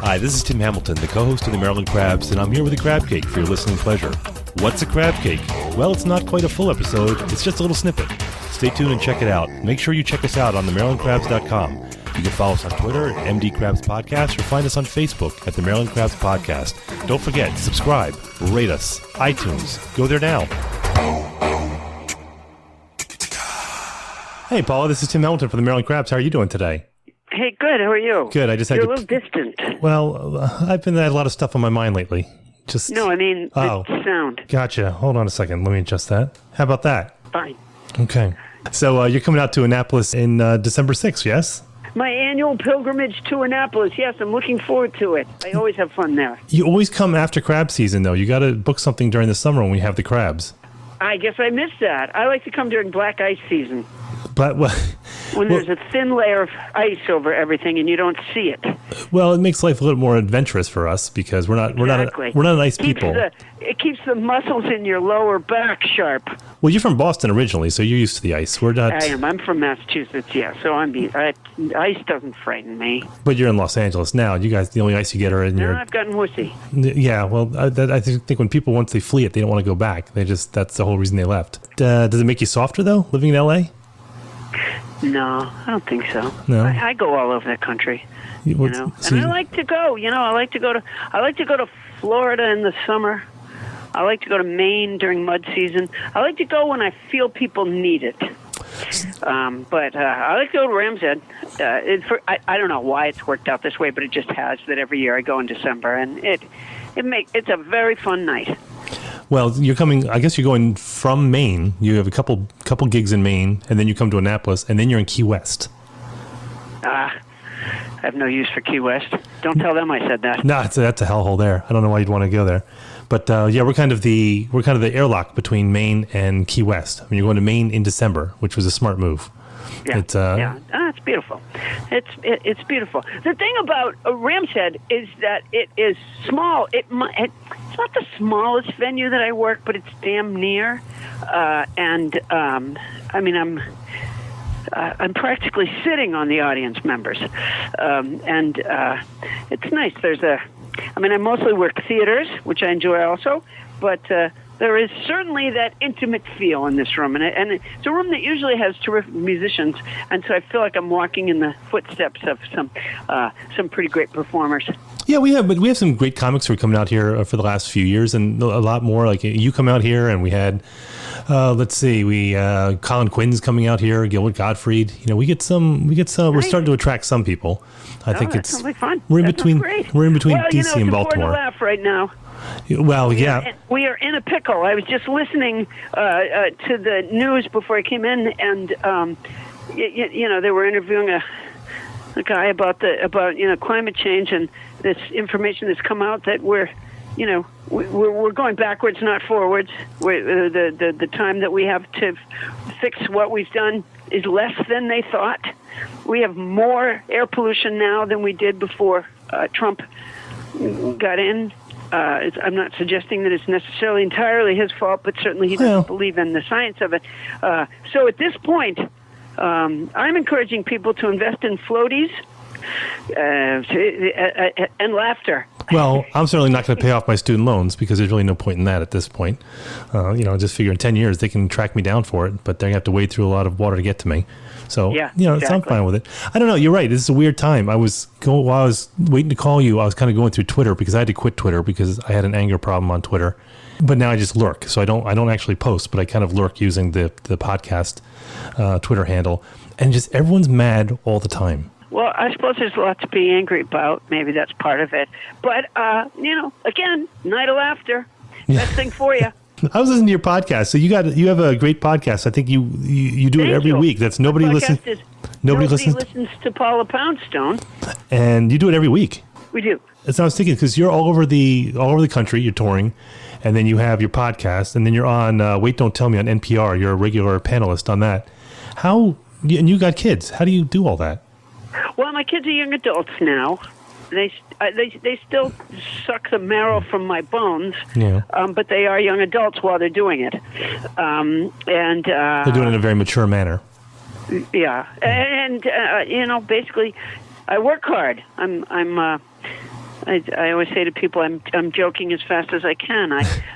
Hi, this is Tim Hamilton, the co-host of the Maryland Crabs, and I'm here with a Crabcake for your listening pleasure. What's a Crabcake? Well, it's not quite a full episode, it's just a little snippet. Stay tuned and check it out. Make sure you check us out on themarylandcrabs.com. You can follow us on Twitter at MD Crabs Podcast or find us on Facebook at the Maryland Crabs Podcast. Don't forget, subscribe, rate us, iTunes. Go there now. Hey, Paula, this is Tim Hamilton from the Maryland Crabs. How are you doing today? Hey, good. How are you? Good. I just had You're a little distant. Well, I've had a lot of stuff on my mind lately. No, I mean the sound. Gotcha. Hold on a second. Let me adjust that. How about that? Fine. Okay. So you're coming out to Annapolis in December 6th, yes? My annual pilgrimage to Annapolis. Yes, I'm looking forward to it. I always have fun there. You always come after crab season, though. You got to book something during the summer when we have the crabs. I guess I missed that. I like to come during black ice season. But when there's a thin layer of ice over everything and you don't see it. Well, it makes life a little more adventurous for us because we're not nice people. It keeps the muscles in your lower back sharp. Well, you're from Boston originally, so you're used to the ice. We're not. I am. I'm from Massachusetts, yeah. So ice doesn't frighten me. But you're in Los Angeles now. You guys, the only ice you get are in your. I've gotten wussy. Yeah, well, I think when people once they flee it, they don't want to go back. That's the whole reason they left. Does it make you softer though, living in L.A.? No, I don't think so. No, I go all over the country, and I like to go. I like to go to Florida in the summer. I like to go to Maine during mud season. I like to go when I feel people need it. But I like to go to Ram's Head. I don't know why it's worked out this way, but it just has. That every year I go in December, and it's a very fun night. Well, you're coming. I guess you're going from Maine. You have a couple gigs in Maine, and then you come to Annapolis, and then you're in Key West. I have no use for Key West. Don't tell them I said that. No, that's a hellhole there. I don't know why you'd want to go there, but yeah, we're kind of the airlock between Maine and Key West. I mean, you're going to Maine in December, which was a smart move. Yeah, it's beautiful. It's beautiful. The thing about Ram's Head is that it is small. It's not the smallest venue that I work, but it's damn near. I'm practically sitting on the audience members, and it's nice. I mostly work theaters, which I enjoy also, but there is certainly that intimate feel in this room, and it's a room that usually has terrific musicians, and so I feel like I'm walking in the footsteps of some pretty great performers. Yeah, we have some great comics who are coming out here for the last few years, and a lot more. Like you come out here, and we had, Colin Quinn's coming out here, Gilbert Gottfried. We get some. We're starting to attract some people. I think that sounds like fun. We're in between DC and Baltimore. It's a laugh right now. Well, yeah. We are in a pickle. I was just listening to the news before I came in, and they were interviewing a guy about climate change and this information that's come out that we're going backwards, not forwards. The time that we have to fix what we've done is less than they thought. We have more air pollution now than we did before Trump got in. I'm not suggesting that it's necessarily entirely his fault, but certainly he doesn't believe in the science of it. So at this point, I'm encouraging people to invest in floaties and laughter. Well, I'm certainly not going to pay off my student loans because there's really no point in that at this point. Just figure in 10 years they can track me down for it, but they're going to have to wade through a lot of water to get to me. So, exactly. I'm fine with it. I don't know. You're right. This is a weird time. While I was waiting to call you, I was kind of going through Twitter because I had to quit Twitter because I had an anger problem on Twitter. But now I just lurk. So I don't actually post, but I kind of lurk using the podcast Twitter handle. And just everyone's mad all the time. Well, I suppose there's a lot to be angry about. Maybe that's part of it. But, again, night of laughter. Best thing for you. I was listening to your podcast. So you have a great podcast. I think you do it every week. That's nobody listens. Nobody listens to Paula Poundstone. And you do it every week. We do. That's what I was thinking because you're all over the country. You're touring, and then you have your podcast, and then you're on Wait Don't Tell Me on NPR. You're a regular panelist on that. And you got kids. How do you do all that? Well, my kids are young adults now. They still suck the marrow from my bones, but they are young adults while they're doing it, and they're doing it in a very mature manner. Yeah, and basically, I work hard. I'm I always say to people, I'm joking as fast as I can.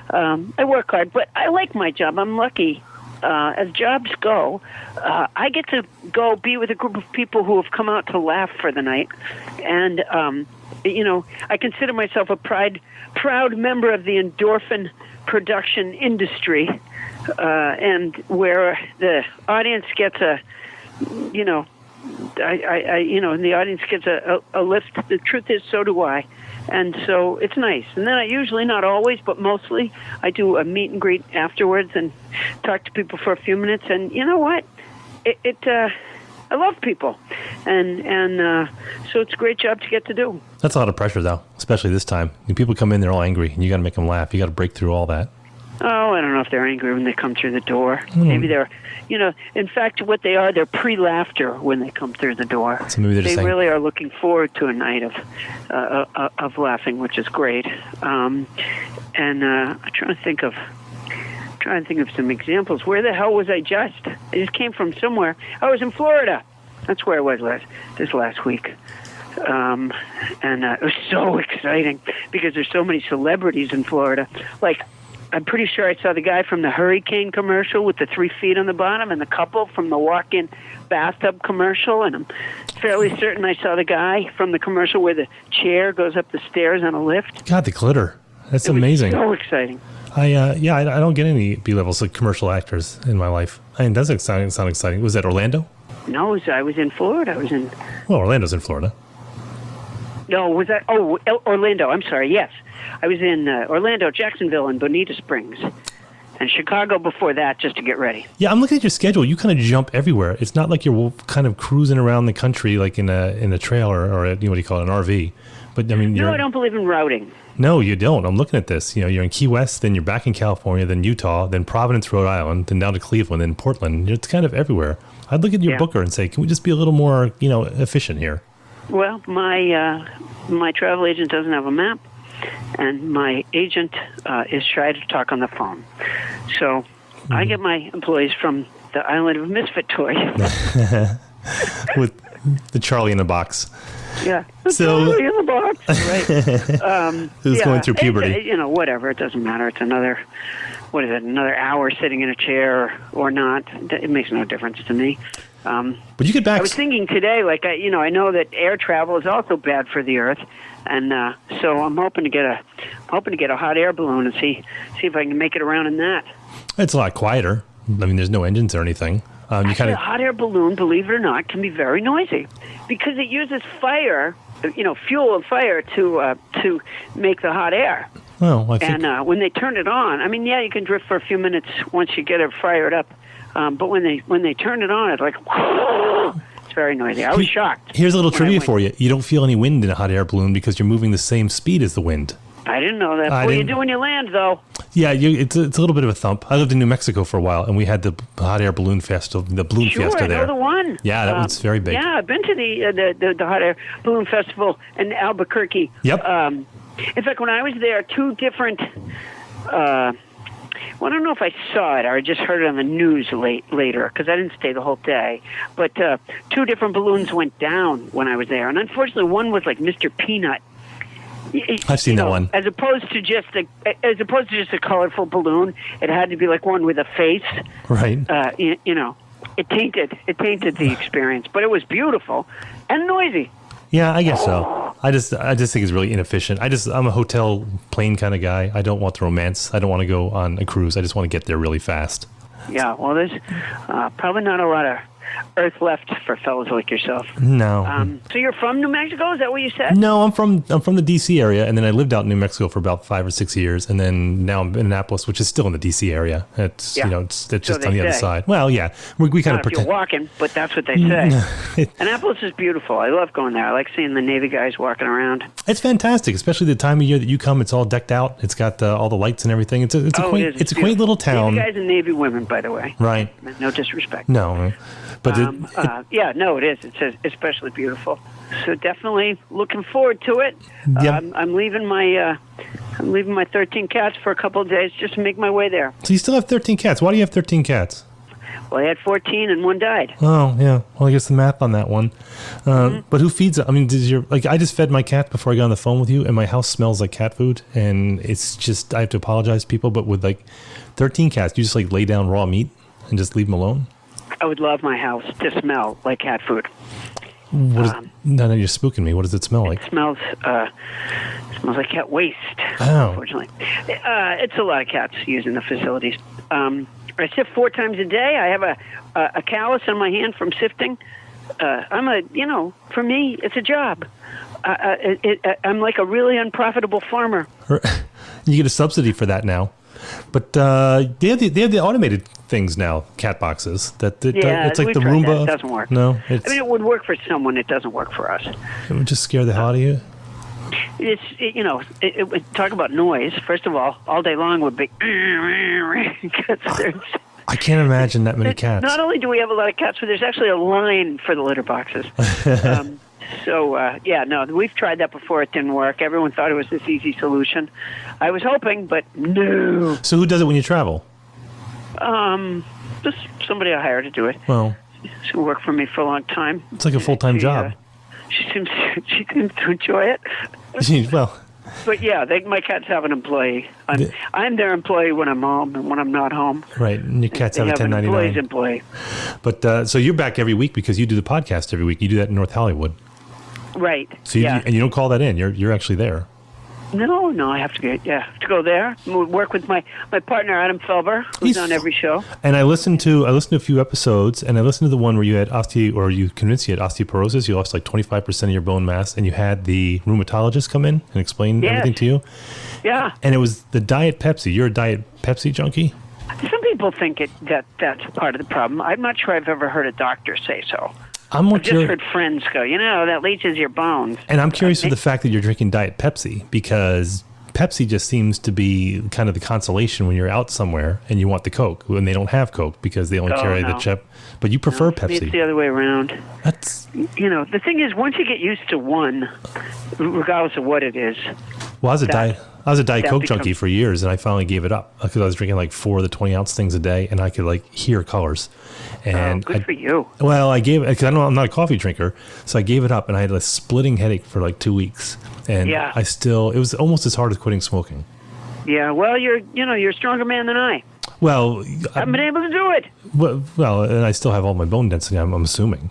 I work hard, but I like my job. I'm lucky. As jobs go, I get to go be with a group of people who have come out to laugh for the night, and I consider myself a proud member of the endorphin production industry, and where the audience gets the audience gets a lift. The truth is, so do I. And so it's nice. And then I usually, not always, but mostly, I do a meet and greet afterwards and talk to people for a few minutes. And you know what? I love people. And so it's a great job to get to do. That's a lot of pressure, though, especially this time. When people come in, they're all angry, and you got to make them laugh. You got to break through all that. Oh, I don't know if they're angry when they come through the door. Maybe they're, in fact, what they are, they're pre-laughter when they come through the door. So maybe they're just saying, really are looking forward to a night of laughing, which is great. I'm trying to think of some examples. Where the hell was I just? I just came from somewhere. I was in Florida. That's where I was this last week. And it was so exciting because there's so many celebrities in Florida. Like, I'm pretty sure I saw the guy from the hurricane commercial with the 3 feet on the bottom, and the couple from the walk-in bathtub commercial, and I'm fairly certain I saw the guy from the commercial where the chair goes up the stairs on a lift. God, the glitter. That's amazing. So exciting. I don't get any B-levels like commercial actors in my life. I mean, does it sound exciting? Was that Orlando? No, I was in Florida. Well, Orlando's in Florida. No, was that? Oh, Orlando. I'm sorry. Yes. I was in Orlando, Jacksonville, and Bonita Springs, and Chicago before that, just to get ready. Yeah, I'm looking at your schedule. You kind of jump everywhere. It's not like you're kind of cruising around the country like in a trailer or what do you call it, an RV. But I mean, I don't believe in routing. No, you don't. I'm looking at this. You're in Key West, then you're back in California, then Utah, then Providence, Rhode Island, then down to Cleveland, then Portland. It's kind of everywhere. I'd look at your booker and say, can we just be a little more, efficient here? Well, my travel agent doesn't have a map. And my agent is shy to talk on the phone. So I get my employees from the island of Misfit Toys. With the Charlie in the box. Yeah. Charlie in the box. Right. Who's going through puberty. Whatever. It doesn't matter. It's another hour sitting in a chair or not. It makes no difference to me. But you get back. I was thinking today, I know that air travel is also bad for the Earth, and so I'm hoping to get a hot air balloon and see if I can make it around in that. It's a lot quieter. I mean, there's no engines or anything. A hot air balloon, believe it or not, can be very noisy because it uses fire, fuel and fire to make the hot air. Well, I think... And when they turn it on, I mean, you can drift for a few minutes once you get it fired up. But when they turn it on, it's like, it's very noisy. I was shocked. Here's a little trivia for you. You don't feel any wind in a hot air balloon because you're moving the same speed as the wind. I didn't know that. What do you do when you land, though? Yeah, it's a little bit of a thump. I lived in New Mexico for a while, and we had the hot air balloon festival, the balloon fiesta there. Sure, I know the one. Yeah, that was very big. Yeah, I've been to the hot air balloon festival in Albuquerque. Yep. In fact, when I was there, two different... I don't know if I saw it or I just heard it on the news later because I didn't stay the whole day. But two different balloons went down when I was there, and unfortunately, one was like Mr. Peanut. I've seen that one. As opposed to just a colorful balloon, it had to be like one with a face. Right. It tainted the experience, but it was beautiful and noisy. Yeah, I guess so. I just think it's really inefficient. I'm a hotel plane kind of guy. I don't want the romance. I don't want to go on a cruise. I just want to get there really fast. Yeah, well, there's probably not a lot of earth left for fellas like yourself. No. So you're from New Mexico? Is that what you said? No, I'm from the D.C. area, and then I lived out in New Mexico for about 5 or 6 years, and then now I'm in Annapolis, which is still in the D.C. area. It's it's just on the other side. Well, yeah, we kind of pretend. You're walking, but that's what they say. Annapolis is beautiful. I love going there. I like seeing the Navy guys walking around. It's fantastic, especially the time of year that you come. It's all decked out. It's got all the lights and everything. It's a quaint little town. Navy guys and Navy women, by the way. Right. No disrespect. No. But it is. It's especially beautiful. So definitely looking forward to it. Yep. I'm leaving my 13 cats for a couple of days just to make my way there. So you still have 13 cats. Why do you have 13 cats? Well, I had 14 and one died. Oh, yeah. Well, I guess the math on that one. But who feeds it? I mean, I just fed my cat before I got on the phone with you, and my house smells like cat food, and it's just, I have to apologize to people, but with like 13 cats, you just like lay down raw meat and just leave them alone? I would love my house to smell like cat food. No, you're spooking me. What does it smell like? It smells like cat waste, unfortunately. It's a lot of cats using the facilities. I sift 4 times a day. I have a callus on my hand from sifting. For me, it's a job. I'm like a really unprofitable farmer. You get a subsidy for that now. But they have the automated things now, cat boxes. It's like the Roomba. It doesn't work. No, it would work for someone. It doesn't work for us. It would just scare the hell out of you. It would talk about noise. First of all day long would be because there's. I can't imagine that many cats. Not only do we have a lot of cats, but there's actually a line for the litter boxes. We've tried that before. It didn't work. Everyone thought it was this easy solution. I was hoping, but no. So who does it when you travel? Just somebody I hire to do it. Well, she worked for me for a long time. It's like a full-time job. She seems to enjoy it. Well. But yeah, my cats have an employee. I'm their employee when I'm home and when I'm not home. Right, and your cats have a 1099. Employee. But so you're back every week because you do the podcast every week. You do that in North Hollywood. Right. So you don't call that in. You're actually there. No, I have to go there. Work with my partner Adam Felber, who's on every show. And I listened to a few episodes, and I listened to the one where you had you convinced you had osteoporosis. You lost like 25% of your bone mass, and you had the rheumatologist come in and explain everything to you. Yeah. And it was the Diet Pepsi. You're a Diet Pepsi junkie? Some people think that's part of the problem. I'm not sure I've ever heard a doctor say so. I've just heard friends go, that leaches your bones. And I'm curious for the fact that you're drinking Diet Pepsi, because Pepsi just seems to be kind of the consolation when you're out somewhere and you want the Coke, when they don't have Coke because they only carry the chip. But you prefer Pepsi. It's the other way around. The thing is, once you get used to one, regardless of what it is. Well, I was a Diet Coke junkie for years, and I finally gave it up because I was drinking like 4 of the 20-ounce things a day, and I could like hear colors. And good for you. Well, I gave it because I'm not a coffee drinker, so I gave it up, and I had a splitting headache for like 2 weeks, and it was almost as hard as quitting smoking. Yeah, well, you're a stronger man than I. Well, I haven't been able to do it. Well, and I still have all my bone density. I'm assuming.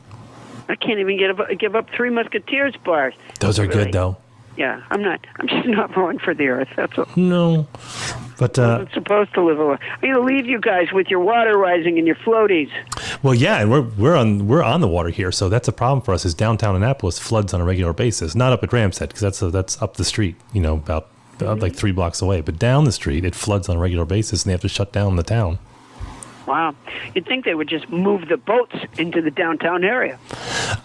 I can't even give up 3 Musketeers bars. Those are good though. Yeah, I'm just not rolling for the earth. That's all. No, but I'm supposed to live alone. I'm going to leave you guys with your water rising and your floaties. Well, yeah, and we're on the water here, so that's a problem for us. Is downtown Annapolis floods on a regular basis? Not up at Ramshead because that's up the street, about like 3 blocks away. But down the street, it floods on a regular basis, and they have to shut down the town. Wow. You'd think they would just move the boats into the downtown area.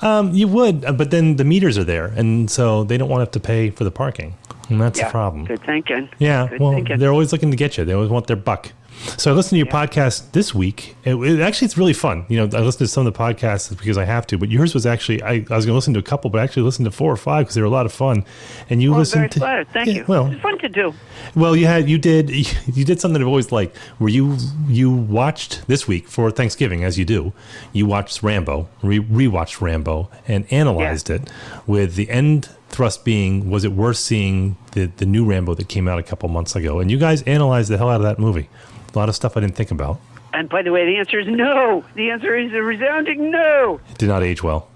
You would, but then the meters are there, and so they don't want to have to pay for the parking. And that's the problem. Good thinking. Yeah, they're always looking to get you. They always want their buck. So I listened to your podcast this week. It's really fun. I listened to some of the podcasts because I have to, but yours was actually, I was going to listen to a couple, but I actually listened to 4 or 5 because they were a lot of fun. And you listened to... Flattered. Thank you. Well, it's fun to do. Well, you did something I've always liked, where you watched this week for Thanksgiving, as you do. You watched Rambo, rewatched Rambo, and analyzed it with the end thrust being, was it worth seeing the new Rambo that came out a couple months ago? And you guys analyzed the hell out of that movie. A lot of stuff I didn't think about. And by the way, the answer is no. The answer is a resounding no. It did not age well.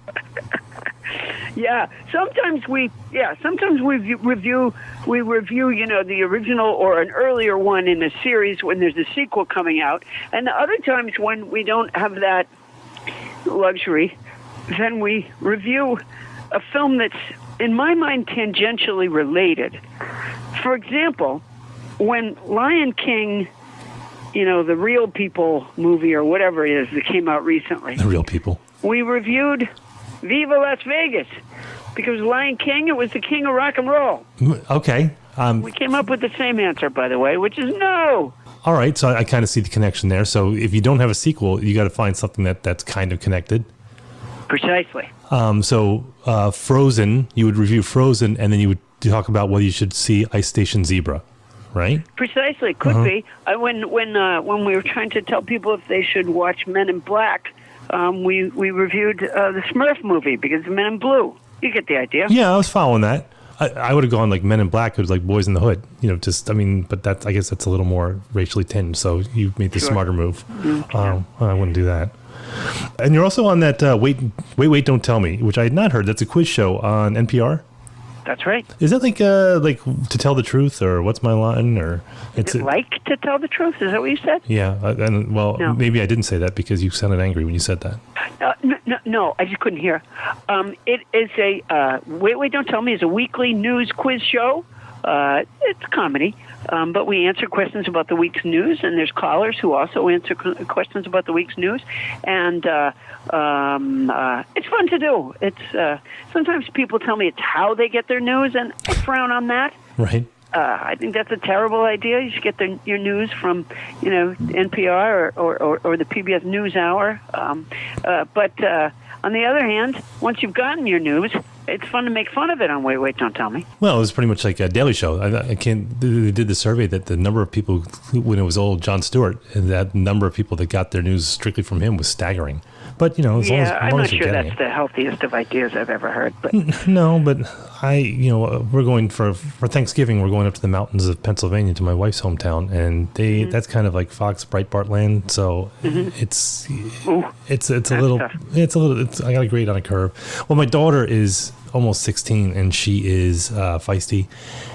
Sometimes we review, the original or an earlier one in a series when there's a sequel coming out. And other times when we don't have that luxury, then we review a film that's, in my mind, tangentially related. For example, when Lion King, the Real People movie or whatever it is that came out recently. The Real People. We reviewed Viva Las Vegas because Lion King, it was the king of rock and roll. Okay. We came up with the same answer, by the way, which is no. All right, so I kind of see the connection there. So if you don't have a sequel, you got to find something that's kind of connected. Precisely. So Frozen, you would review Frozen, and then you would talk about whether you should see Ice Station Zebra. right? Precisely, could be. When we were trying to tell people if they should watch Men in Black, we reviewed the Smurf movie because Men in Blue. You get the idea. Yeah, I was following that. I would have gone like Men in Black. It was like Boys in the Hood. But I guess that's a little more racially tinged. So you made the smarter move. I wouldn't do that. And you're also on that Wait, Don't Tell Me, which I had not heard. That's a quiz show on NPR. That's right. Is that like To Tell the Truth, or What's My Line, or it's like To Tell the Truth? Is that what you said? Yeah, no. Maybe I didn't say that because you sounded angry when you said that. No, I just couldn't hear. It is a Wait, Don't Tell Me is a weekly news quiz show. It's comedy, but we answer questions about the week's news, and there's callers who also answer questions about the week's news, and it's fun to do. It's sometimes people tell me it's how they get their news, and I frown on that. Right. I think that's a terrible idea. You should get your news from, NPR or the PBS NewsHour. But on the other hand, once you've gotten your news, it's fun to make fun of it on Wait, Don't Tell Me. Well, it was pretty much like a Daily Show. They did the survey that the number of people, when it was old Jon Stewart, and that number of people that got their news strictly from him was staggering. But, I'm not sure that's the healthiest of ideas I've ever heard. But no, but we're going for Thanksgiving. We're going up to the mountains of Pennsylvania to my wife's hometown, and that's kind of like Fox Breitbart land. So it's a little. I got a grade on a curve. Well, my daughter is almost 16, and she is feisty,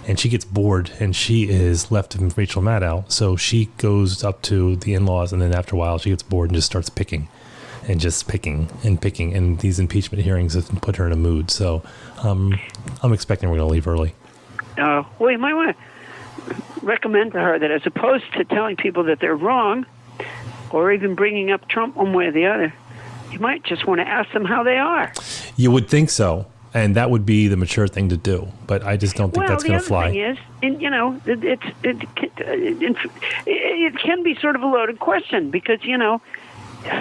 and she gets bored, and she is left in Rachel Maddow. So she goes up to the in-laws, and then after a while, she gets bored and just starts picking. And just picking, and these impeachment hearings have put her in a mood. So I'm expecting we're going to leave early. Well, you might want to recommend to her that as opposed to telling people that they're wrong, or even bringing up Trump one way or the other, you might just want to ask them how they are. You would think so, and that would be the mature thing to do. But I just don't think that's going to fly. The other thing is, it can be sort of a loaded question because,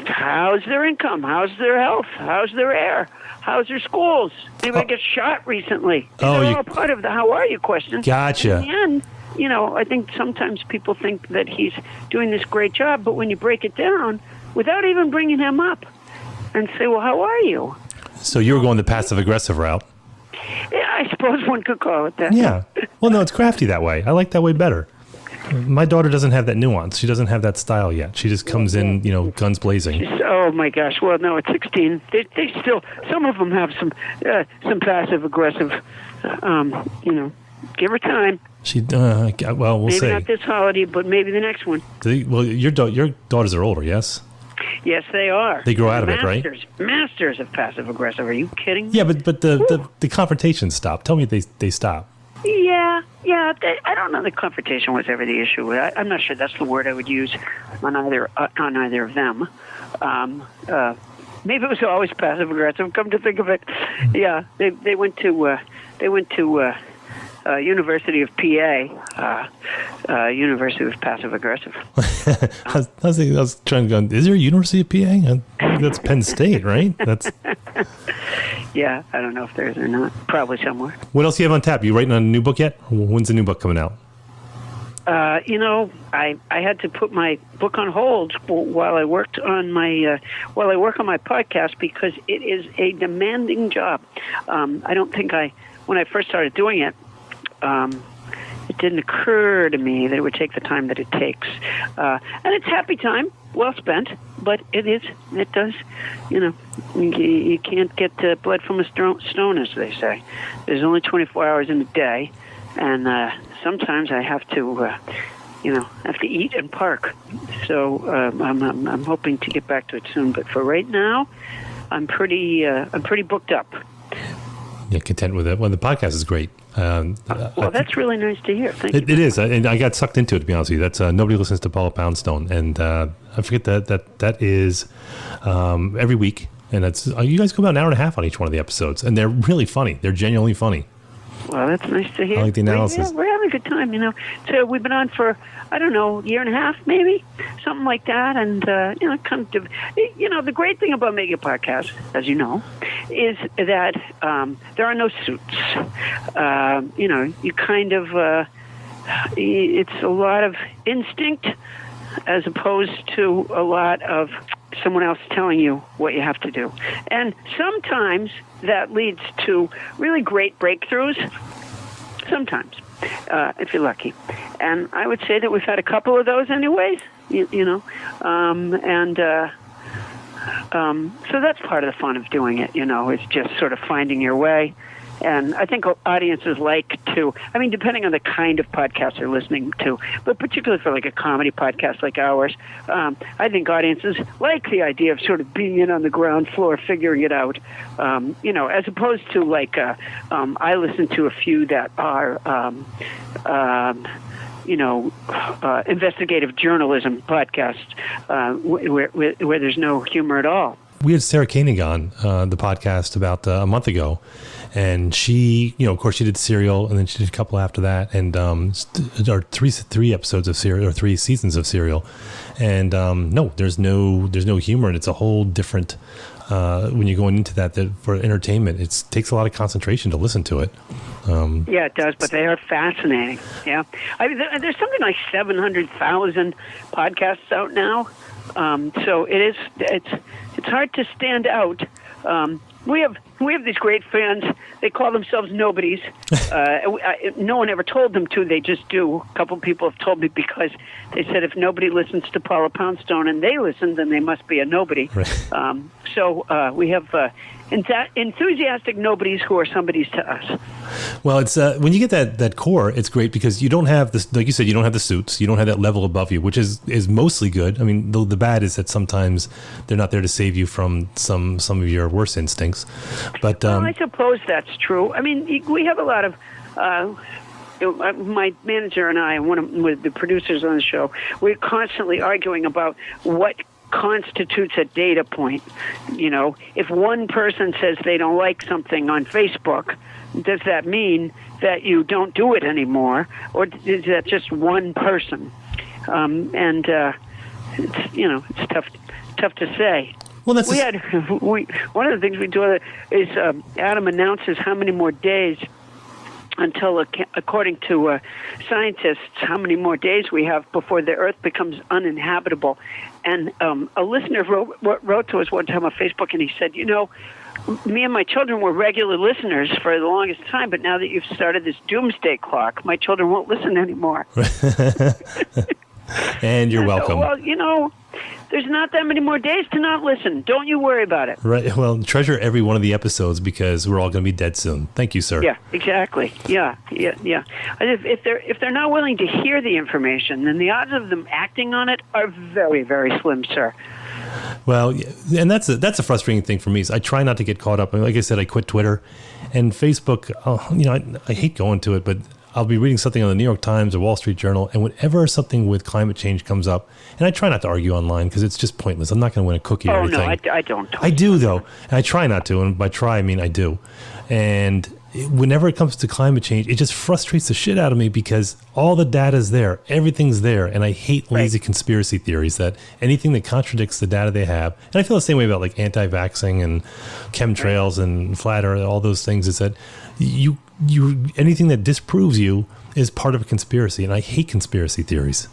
how's their income? How's their health? How's their air? How's their schools? Anybody get shot recently? These are all part of the how are you question. Gotcha. And in the end, I think sometimes people think that he's doing this great job, but when you break it down, without even bringing him up and say, well, how are you? So you were going the passive-aggressive route. Yeah, I suppose one could call it that. Yeah. Well, no, it's crafty that way. I like that way better. My daughter doesn't have that nuance. She doesn't have that style yet. She just comes in, guns blazing. Oh my gosh! Well, no, at 16, they still, some of them have some passive aggressive. Give her time. We'll maybe see. Maybe not this holiday, but maybe the next one. Your daughters are older, yes? Yes, they are. They grow out of it, right? Masters of passive aggressive. Are you kidding me? Yeah, but the confrontations stop. Tell me they stop. Yeah. I don't know. The confrontation was ever the issue. I'm not sure that's the word I would use on either of them. Maybe it was always passive aggressive. Come to think of it, yeah, they went to University of PA. University of passive aggressive. I was trying to go. Is there a University of PA? I think that's Penn State, right? That's. Yeah, I don't know if there is or not. Probably somewhere. What else do you have on tap? You writing on a new book yet? When's the new book coming out? I had to put my book on hold while I worked on my work on my podcast because it is a demanding job. I don't think when I first started doing it, it didn't occur to me that it would take the time that it takes. And it's happy time, well spent, but it does, you can't get blood from a stone, as they say. There's only 24 hours in a day, and sometimes I have to, eat and park. So I'm hoping to get back to it soon. But for right now, I'm pretty booked up. Yeah, content with it. Well, the podcast is great. Well, that's really nice to hear. Thank you. It is, and I got sucked into it, to be honest with you. That's Nobody Listens to Paula Poundstone, and I forget that is every week, and that's you guys go about an hour and a half on each one of the episodes, and they're really funny. They're genuinely funny. Well, that's nice to hear. I like the analysis. We're having a good time, So we've been on for, I don't know, a year and a half, maybe, something like that. And, the great thing about making a podcast, as you know, is that there are no suits. You kind of it's a lot of instinct as opposed to a lot of someone else telling you what you have to do. And sometimes that leads to really great breakthroughs, sometimes, if you're lucky. And I would say that we've had a couple of those anyways, you know. So that's part of the fun of doing it, you know, is just sort of finding your way. And I think audiences like to, I mean, depending on the kind of podcast they're listening to, but particularly for like a comedy podcast like ours, I think audiences like the idea of sort of being in on the ground floor, figuring it out, you know, as opposed to like, I listen to a few that are, you know, investigative journalism podcasts where there's no humor at all. We had Sarah Koenig on the podcast about a month ago, and she, you know, of course, she did Serial, and then she did a couple after that, and or three episodes of Serial, or 3 seasons of Serial, and no, there's no humor, and it's a whole different. When you're going into that for entertainment, it takes a lot of concentration to listen to it. Yeah, it does, but they are fascinating. Yeah, I mean, there's something like 700,000 podcasts out now, so it's hard to stand out. We have these great fans. They call themselves nobodies. No one ever told them to. They just do. A couple people have told me because they said if nobody listens to Paula Poundstone and they listen, then they must be a nobody. Right. So we have enthusiastic nobodies who are somebodies to us. Well, it's when you get that core, it's great because you don't have this, like you said, you don't have the suits, you don't have that level above you, which is mostly good. I mean, the bad is that sometimes they're not there to save you from some of your worst instincts. But well, I suppose that's true. I mean, we have a lot of. My manager and I, with the producers on the show, we're constantly arguing about what constitutes a data point. You know, if one person says they don't like something on Facebook, does that mean that you don't do it anymore, or is that just one person? It's, you know, it's tough to say. Well, that's one of the things we do is Adam announces how many more days until, according to scientists, how many more days we have before the Earth becomes uninhabitable. And a listener wrote to us one time on Facebook, and he said, you know, me and my children were regular listeners for the longest time, but now that you've started this doomsday clock, my children won't listen anymore. And you're welcome. Well, you know, there's not that many more days to not listen. Don't you worry about it. Right. Well, treasure every one of the episodes because we're all going to be dead soon. Thank you, sir. Yeah, exactly. Yeah. If they're not willing to hear the information, then the odds of them acting on it are very, very slim, sir. Well, and that's a frustrating thing for me. Is I try not to get caught up. Like I said, I quit Twitter and Facebook. You know, I hate going to it, but I'll be reading something on the New York Times or Wall Street Journal, and whenever something with climate change comes up, and I try not to argue online because it's just pointless. I'm not going to win a cookie or anything. Oh, no, I don't. I do, though. And I try not to, and by try, I mean I do. And whenever it comes to climate change, it just frustrates the shit out of me because all the data's there. Everything's there. And I hate lazy conspiracy theories, that anything that contradicts the data they have. And I feel the same way about like anti-vaxxing and chemtrails and flat earth, all those things, is that you anything that disproves you is part of a conspiracy. And I hate conspiracy theories.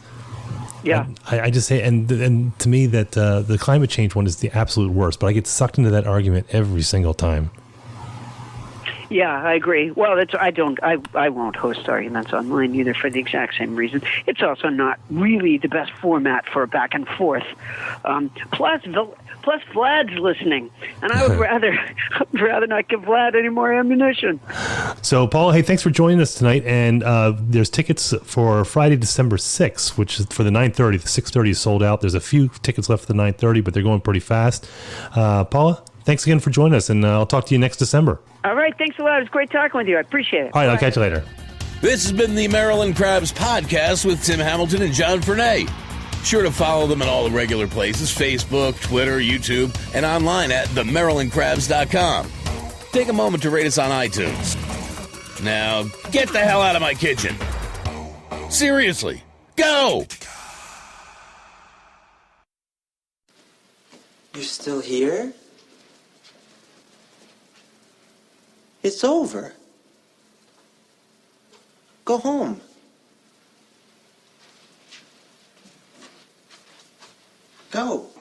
Yeah. I just say, and to me that the climate change one is the absolute worst, but I get sucked into that argument every single time. Yeah, I agree. Well, I won't host arguments online either for the exact same reason. It's also not really the best format for a back and forth. Plus Vlad's listening, and I would rather not give Vlad any more ammunition. So, Paul, hey, thanks for joining us tonight. And there's tickets for Friday, December 6th, which is for the 9:30. The 6:30 is sold out. There's a few tickets left for the 9:30, but they're going pretty fast. Paula, thanks again for joining us, and I'll talk to you next December. All right, thanks a lot. It was great talking with you. I appreciate it. All right, I'll catch you later. This has been the Maryland Crabs podcast with Tim Hamilton and John Fernay. Sure to follow them in all the regular places, Facebook, Twitter, YouTube, and online at themarylandcrabs.com. Take a moment to rate us on iTunes. Now, get the hell out of my kitchen. Seriously, go! You're still here? It's over. Go home. Go.